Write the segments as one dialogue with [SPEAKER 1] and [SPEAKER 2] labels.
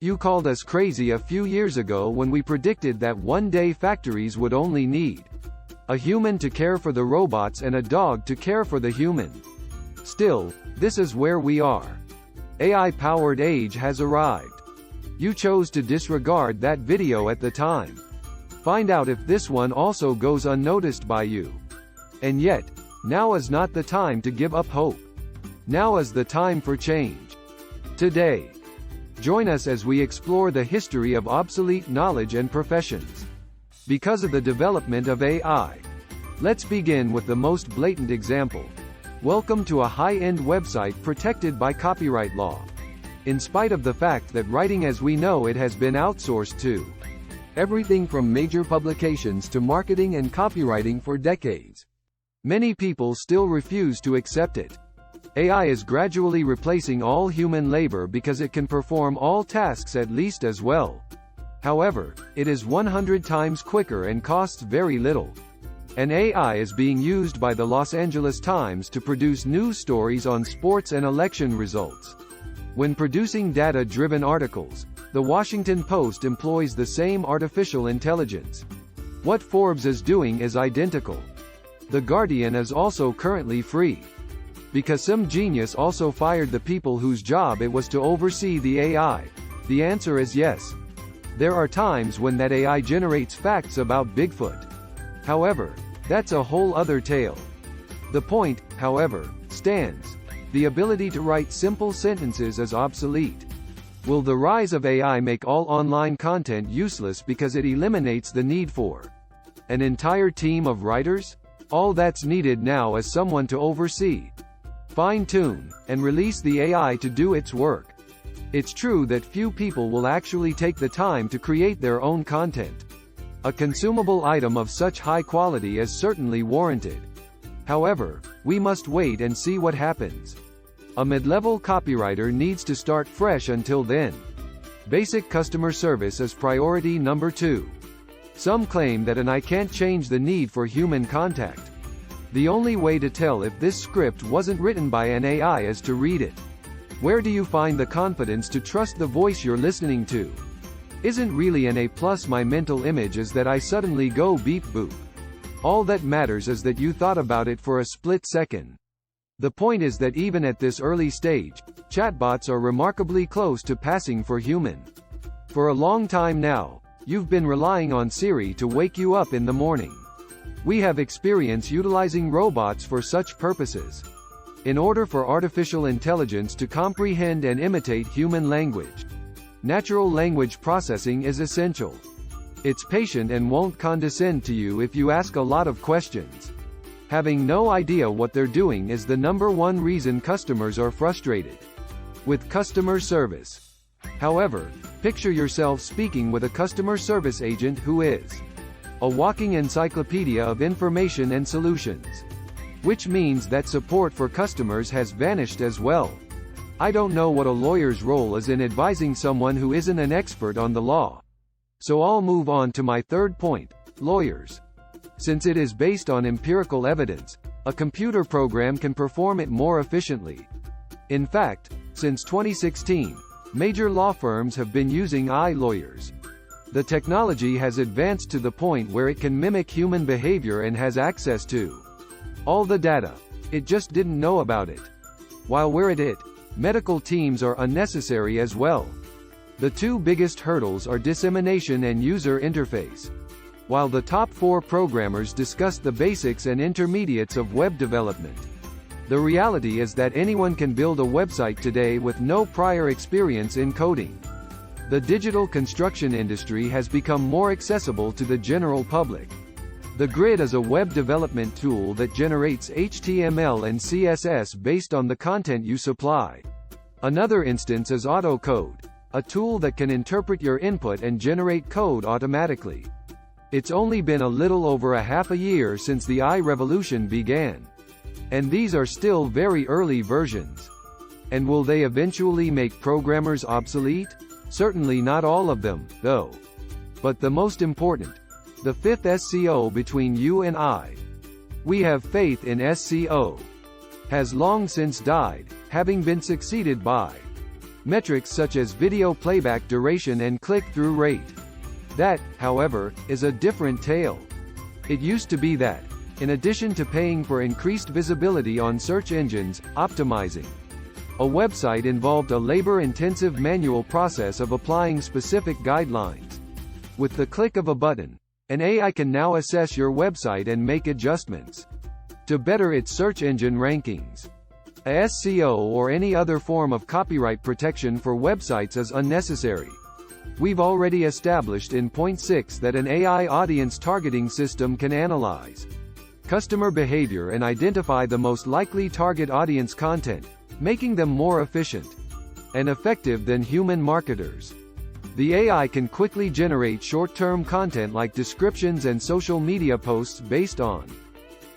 [SPEAKER 1] You called us crazy a few years ago when we predicted that one day factories would only need a human to care for the robots and a dog to care for the human. Still, this is where we are. AI-powered age has arrived. You chose to disregard that video at the time. Find out if this one also goes unnoticed by you. And yet, now is not the time to give up hope. Now is the time for change. Today, join us as we explore the history of obsolete knowledge and professions. Because of the development of AI. Let's begin with the most blatant example. Welcome to a high-end website protected by copyright law. In spite of the fact that writing as we know it has been outsourced to everything from major publications to marketing and copywriting for decades. Many people still refuse to accept it. AI is gradually replacing all human labor because it can perform all tasks at least as well. However, it is 100 times quicker and costs very little. And AI is being used by the Los Angeles Times to produce news stories on sports and election results. When producing data-driven articles, the Washington Post employs the same artificial intelligence. What Forbes is doing is identical. The Guardian is also currently free. Because some genius also fired the people whose job it was to oversee the AI. The answer is yes. There are times when that AI generates facts about Bigfoot. However, that's a whole other tale. The point, however, stands. The ability to write simple sentences is obsolete. Will the rise of AI make all online content useless because it eliminates the need for an entire team of writers? All that's needed now is someone to oversee, fine-tune, and release the AI to do its work. It's true that few people will actually take the time to create their own content. A consumable item of such high quality is certainly warranted. However, we must wait and see what happens. A mid-level copywriter needs to start fresh until then. Basic customer service is priority number 2. Some claim that an AI can't change the need for human contact. The only way to tell if this script wasn't written by an AI is to read it. Where do you find the confidence to trust the voice you're listening to? Isn't really an A+. My mental image is that I suddenly go beep boop. All that matters is that you thought about it for a split second. The point is that even at this early stage, chatbots are remarkably close to passing for human. For a long time now, you've been relying on Siri to wake you up in the morning. We have experience utilizing robots for such purposes. In order for artificial intelligence to comprehend and imitate human language, natural language processing is essential. It's patient and won't condescend to you if you ask a lot of questions. Having no idea what they're doing is the number one reason customers are frustrated with customer service. However, picture yourself speaking with a customer service agent who is a walking encyclopedia of information and solutions. Which means that support for customers has vanished as well. I don't know what a lawyer's role is in advising someone who isn't an expert on the law. So I'll move on to my third point, lawyers. Since it is based on empirical evidence, a computer program can perform it more efficiently. In fact, since 2016, major law firms have been using AI lawyers. The technology has advanced to the point where it can mimic human behavior and has access to all the data. It just didn't know about it. While we're at it, medical teams are unnecessary as well. The two biggest hurdles are dissemination and user interface. While the top 4 programmers discussed the basics and intermediates of web development, the reality is that anyone can build a website today with no prior experience in coding. The digital construction industry has become more accessible to the general public. The Grid is a web development tool that generates HTML and CSS based on the content you supply. Another instance is AutoCode, a tool that can interpret your input and generate code automatically. It's only been a little over a half a year since the AI revolution began. And these are still very early versions. And will they eventually make programmers obsolete? Certainly not all of them, though. But the most important, the fifth SCO between you and I. We have faith in SCO. Has long since died, having been succeeded by Metrics such as video playback duration and click-through rate. That, however, is a different tale. It used to be that, in addition to paying for increased visibility on search engines, optimizing a website involved a labor-intensive manual process of applying specific guidelines. With the click of a button, an AI can now assess your website and make adjustments to better its search engine rankings. A SEO or any other form of copyright protection for websites is unnecessary. We've already established in point 6 that an AI audience targeting system can analyze customer behavior and identify the most likely target audience content, making them more efficient and effective than human marketers. The AI can quickly generate short-term content like descriptions and social media posts based on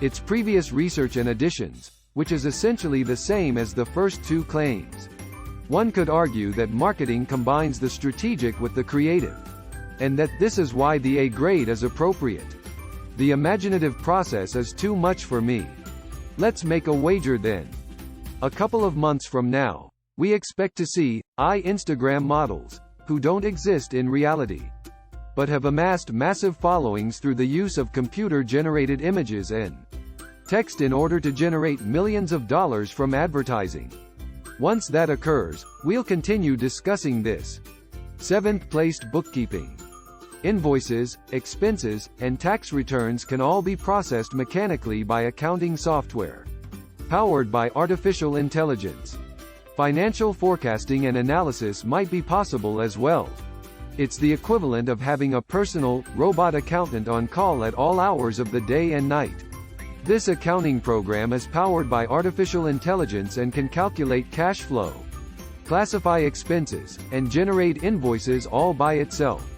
[SPEAKER 1] its previous research and additions, which is essentially the same as the first two claims. One could argue that marketing combines the strategic with the creative, and that this is why the A grade is appropriate. The imaginative process is too much for me. Let's make a wager then. A couple of months from now, we expect to see Instagram models who don't exist in reality, but have amassed massive followings through the use of computer-generated images and text in order to generate millions of dollars from advertising. Once that occurs, we'll continue discussing this. 7th placed bookkeeping. Invoices, expenses, and tax returns can all be processed mechanically by accounting software powered by artificial intelligence. Financial forecasting and analysis might be possible as well. It's the equivalent of having a personal, robot accountant on call at all hours of the day and night. This accounting program is powered by artificial intelligence and can calculate cash flow, classify expenses, and generate invoices all by itself.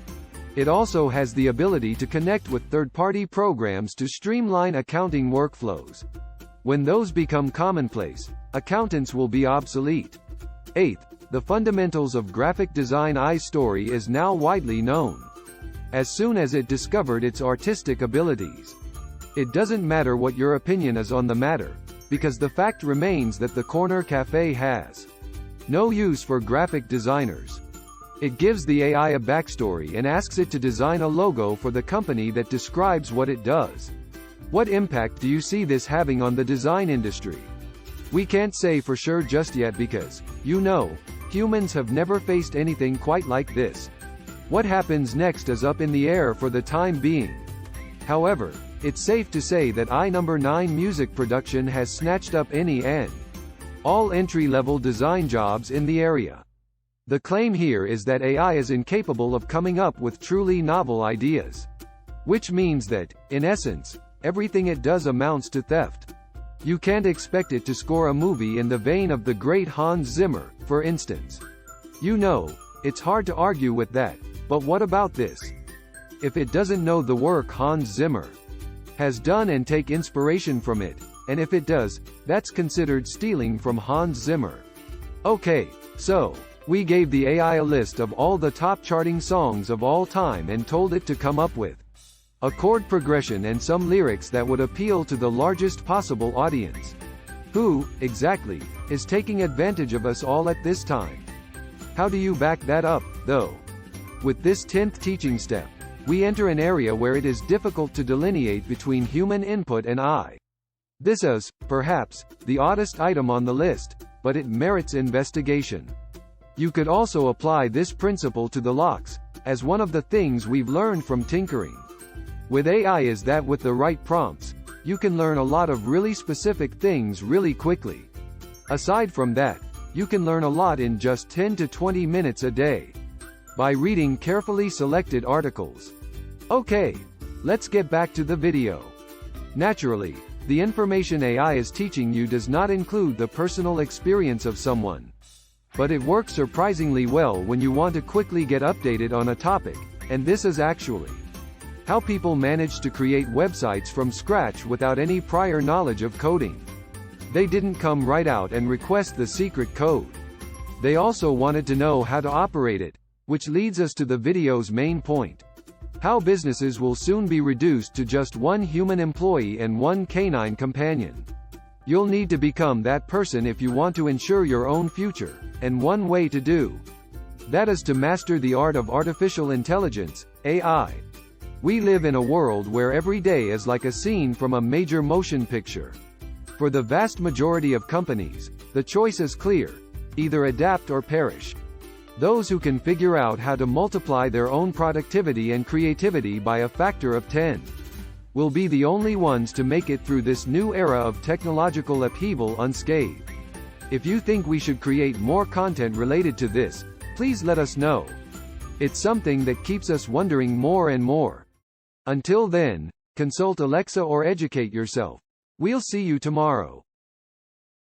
[SPEAKER 1] It also has the ability to connect with third-party programs to streamline accounting workflows. When those become commonplace, accountants will be obsolete. 8th, the fundamentals of graphic design. iStory is now widely known. As soon as it discovered its artistic abilities, it doesn't matter what your opinion is on the matter, because the fact remains that the corner cafe has no use for graphic designers. It gives the AI a backstory and asks it to design a logo for the company that describes what it does. What impact do you see this having on the design industry? We can't say for sure just yet because, humans have never faced anything quite like this. What happens next is up in the air for the time being. However, it's safe to say that I9 music production has snatched up any and all entry-level design jobs in the area. The claim here is that AI is incapable of coming up with truly novel ideas. Which means that, in essence, everything it does amounts to theft. You can't expect it to score a movie in the vein of the great Hans Zimmer, for instance. It's hard to argue with that, but what about this? If it doesn't know the work Hans Zimmer has done and take inspiration from it, and if it does, that's considered stealing from Hans Zimmer. Okay, so, we gave the AI a list of all the top charting songs of all time and told it to come up with a chord progression and some lyrics that would appeal to the largest possible audience. Who, exactly, is taking advantage of us all at this time? How do you back that up, though? With this 10th teaching step, we enter an area where it is difficult to delineate between human input and AI. This is, perhaps, the oddest item on the list, but it merits investigation. You could also apply this principle to the locks, as one of the things we've learned from tinkering with AI is that with the right prompts, you can learn a lot of really specific things really quickly. Aside from that, you can learn a lot in just 10 to 20 minutes a day by reading carefully selected articles. Okay, let's get back to the video. Naturally, the information AI is teaching you does not include the personal experience of someone. But it works surprisingly well when you want to quickly get updated on a topic, and this is actually how people managed to create websites from scratch without any prior knowledge of coding. They didn't come right out and request the secret code. They also wanted to know how to operate it, which leads us to the video's main point. How businesses will soon be reduced to just one human employee and one canine companion. You'll need to become that person if you want to ensure your own future, and one way to do that is to master the art of artificial intelligence, AI. We live in a world where every day is like a scene from a major motion picture. For the vast majority of companies, the choice is clear: either adapt or perish. Those who can figure out how to multiply their own productivity and creativity by a factor of 10 will be the only ones to make it through this new era of technological upheaval unscathed. If you think we should create more content related to this, please let us know. It's something that keeps us wondering more and more. Until then, consult Alexa or educate yourself. We'll see you tomorrow.